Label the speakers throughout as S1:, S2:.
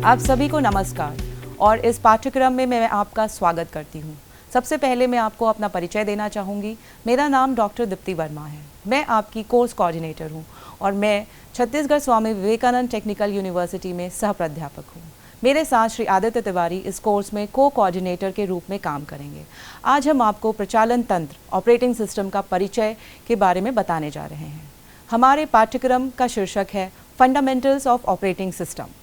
S1: आप सभी को नमस्कार और इस पाठ्यक्रम में मैं आपका स्वागत करती हूँ। सबसे पहले मैं आपको अपना परिचय देना चाहूँगी। मेरा नाम डॉक्टर दीप्ति वर्मा है। मैं आपकी कोर्स कोऑर्डिनेटर हूँ और मैं छत्तीसगढ़ स्वामी विवेकानंद टेक्निकल यूनिवर्सिटी में सह प्राध्यापक हूँ। मेरे साथ श्री आदित्य तिवारी इस कोर्स में कोऑर्डिनेटर के रूप में काम करेंगे। आज हम आपको प्रचालन तंत्र ऑपरेटिंग सिस्टम का परिचय के बारे में बताने जा रहे हैं। हमारे पाठ्यक्रम का शीर्षक है fundamentals of operating system.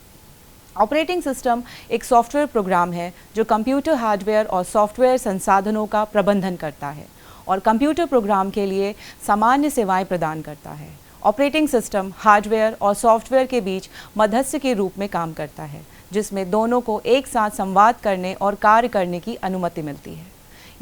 S1: Operating system एक सॉफ्टवेयर प्रोग्राम है जो कंप्यूटर हार्डवेयर और सॉफ्टवेयर संसाधनों का प्रबंधन करता है और कंप्यूटर प्रोग्राम के लिए सामान्य सेवाएं प्रदान करता है। ऑपरेटिंग सिस्टम हार्डवेयर और सॉफ्टवेयर के बीच मध्यस्थ के रूप में काम करता है, जिसमें दोनों को एक साथ संवाद करने और कार्य करने की अनुमति मिलती है।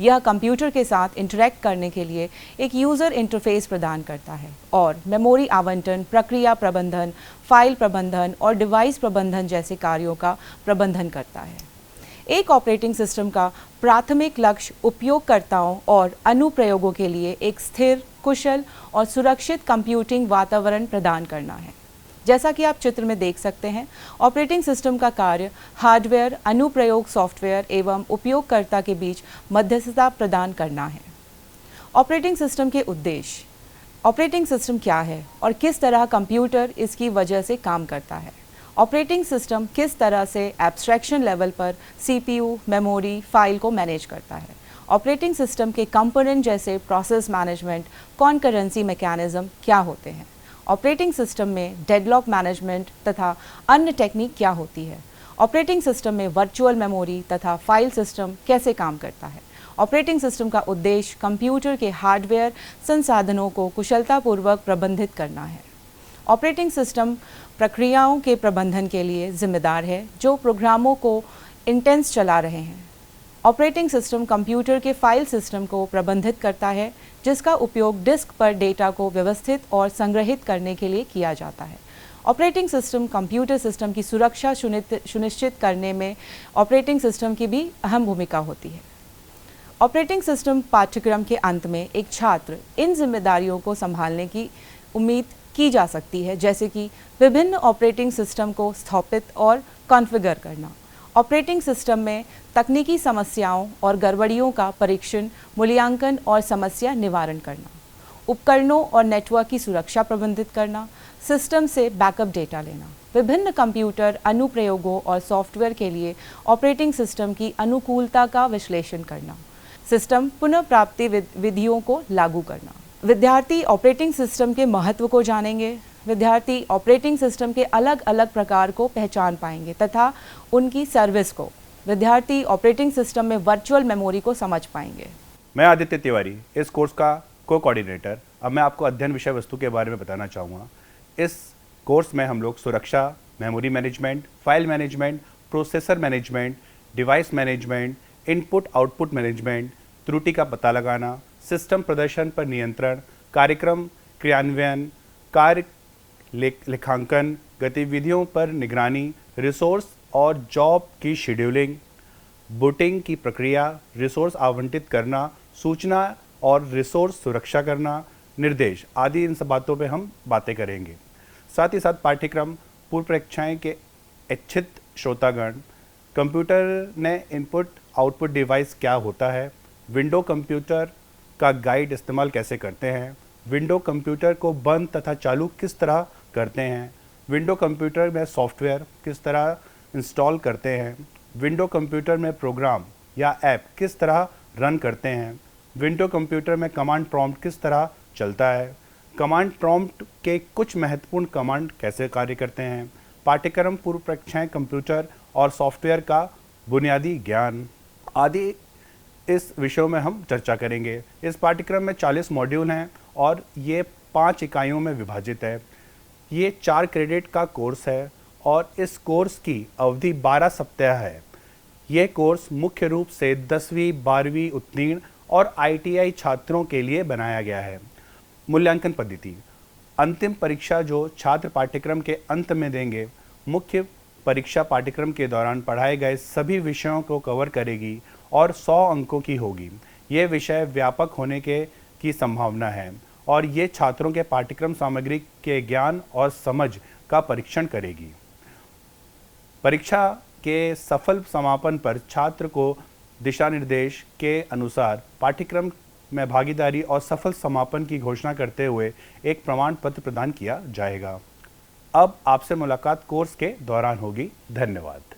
S1: यह कंप्यूटर के साथ इंटरैक्ट करने के लिए एक यूज़र इंटरफेस प्रदान करता है और मेमोरी आवंटन, प्रक्रिया प्रबंधन, फाइल प्रबंधन और डिवाइस प्रबंधन जैसे कार्यों का प्रबंधन करता है। एक ऑपरेटिंग सिस्टम का प्राथमिक लक्ष्य उपयोगकर्ताओं और अनुप्रयोगों के लिए एक स्थिर, कुशल और सुरक्षित कंप्यूटिंग वातावरण प्रदान करना है। जैसा कि आप चित्र में देख सकते हैं, ऑपरेटिंग सिस्टम का कार्य हार्डवेयर, अनुप्रयोग सॉफ्टवेयर एवं उपयोगकर्ता के बीच मध्यस्थता प्रदान करना है। ऑपरेटिंग सिस्टम के उद्देश्य। ऑपरेटिंग सिस्टम क्या है और किस तरह कंप्यूटर इसकी वजह से काम करता है। ऑपरेटिंग सिस्टम किस तरह से एब्स्ट्रैक्शन लेवल पर सीपीयू, मेमोरी, फाइल को मैनेज करता है। ऑपरेटिंग सिस्टम के कंपोनेंट जैसे प्रोसेस मैनेजमेंट, कॉन्करेंसी मैकेनिज्म क्या होते हैं। ऑपरेटिंग सिस्टम में डेडलॉक मैनेजमेंट तथा अन्य टेक्निक क्या होती है। ऑपरेटिंग सिस्टम में वर्चुअल मेमोरी तथा फाइल सिस्टम कैसे काम करता है। ऑपरेटिंग सिस्टम का उद्देश्य कंप्यूटर के हार्डवेयर संसाधनों को कुशलतापूर्वक प्रबंधित करना है। ऑपरेटिंग सिस्टम प्रक्रियाओं के प्रबंधन के लिए जिम्मेदार है जो प्रोग्रामों को इंटेंस चला रहे हैं। ऑपरेटिंग सिस्टम कंप्यूटर के फाइल सिस्टम को प्रबंधित करता है, जिसका उपयोग डिस्क पर डेटा को व्यवस्थित और संग्रहित करने के लिए किया जाता है। ऑपरेटिंग सिस्टम कंप्यूटर सिस्टम की सुरक्षा सुनिश्चित करने में ऑपरेटिंग सिस्टम की भी अहम भूमिका होती है। ऑपरेटिंग सिस्टम पाठ्यक्रम के अंत में एक छात्र इन जिम्मेदारियों को संभालने की उम्मीद की जा सकती है, जैसे कि विभिन्न ऑपरेटिंग सिस्टम को स्थापित और कॉन्फ़िगर करना, ऑपरेटिंग सिस्टम में तकनीकी समस्याओं और गड़बड़ियों का परीक्षण, मूल्यांकन और समस्या निवारण करना, उपकरणों और नेटवर्क की सुरक्षा प्रबंधित करना, सिस्टम से बैकअप डेटा लेना, विभिन्न कंप्यूटर अनुप्रयोगों और सॉफ्टवेयर के लिए ऑपरेटिंग सिस्टम की अनुकूलता का विश्लेषण करना, सिस्टम पुनः प्राप्ति विधियों को लागू करना। विद्यार्थी ऑपरेटिंग सिस्टम के महत्व को जानेंगे। विद्यार्थी ऑपरेटिंग सिस्टम के अलग अलग प्रकार को पहचान पाएंगे तथा उनकी सर्विस को। विद्यार्थी ऑपरेटिंग सिस्टम में वर्चुअल मेमोरी को समझ पाएंगे।
S2: मैं आदित्य तिवारी, इस कोर्स का कोऑर्डिनेटर। अब मैं आपको अध्ययन विषय वस्तु के बारे में बताना चाहूँगा। इस कोर्स में हम लोग सुरक्षा, memory management, file management, processor management, device management, input output management, त्रुटि का पता लगाना, सिस्टम प्रदर्शन पर नियंत्रण, कार्यक्रम क्रियान्वयन, कार्य लेखांकन, गतिविधियों पर निगरानी, रिसोर्स और जॉब की शेड्यूलिंग, बूटिंग की प्रक्रिया, रिसोर्स आवंटित करना, सूचना और रिसोर्स सुरक्षा करना, निर्देश आदि, इन सब बातों पे हम बातें करेंगे। साथ ही साथ पाठ्यक्रम पूर्व परीक्षाएं के इच्छित श्रोतागण, कंप्यूटर ने इनपुट आउटपुट डिवाइस क्या होता है, विंडो कंप्यूटर का गाइड इस्तेमाल कैसे करते हैं, विंडो कंप्यूटर को बंद तथा चालू किस तरह करते हैं, विंडो कंप्यूटर में सॉफ्टवेयर किस तरह इंस्टॉल करते हैं, विंडो कंप्यूटर में प्रोग्राम या ऐप किस तरह रन करते हैं, विंडो कंप्यूटर में कमांड प्रॉम्प्ट किस तरह चलता है, कमांड प्रॉम्प्ट के कुछ महत्वपूर्ण कमांड कैसे कार्य करते हैं, पाठ्यक्रम पूर्व परीक्षाएं कंप्यूटर और सॉफ्टवेयर का बुनियादी ज्ञान आदि, इस विषयों में हम चर्चा करेंगे। इस पाठ्यक्रम में 40 मॉड्यूल हैं और ये 5 इकाइयों में विभाजित है। ये 4 क्रेडिट का कोर्स है और इस कोर्स की अवधि 12 सप्ताह है। ये कोर्स मुख्य रूप से 10वीं 12वीं उत्तीर्ण और ITI छात्रों के लिए बनाया गया है। मूल्यांकन पद्धति। अंतिम परीक्षा जो छात्र पाठ्यक्रम के अंत में देंगे, मुख्य परीक्षा पाठ्यक्रम के दौरान पढ़ाए गए सभी विषयों को कवर करेगी और 100 अंकों की होगी। ये विषय व्यापक होने की संभावना है और ये छात्रों के पाठ्यक्रम सामग्री के ज्ञान और समझ का परीक्षण करेगी। परीक्षा के सफल समापन पर छात्र को दिशा निर्देश के अनुसार पाठ्यक्रम में भागीदारी और सफल समापन की घोषणा करते हुए एक प्रमाण पत्र प्रदान किया जाएगा। अब आपसे मुलाकात कोर्स के दौरान होगी। धन्यवाद।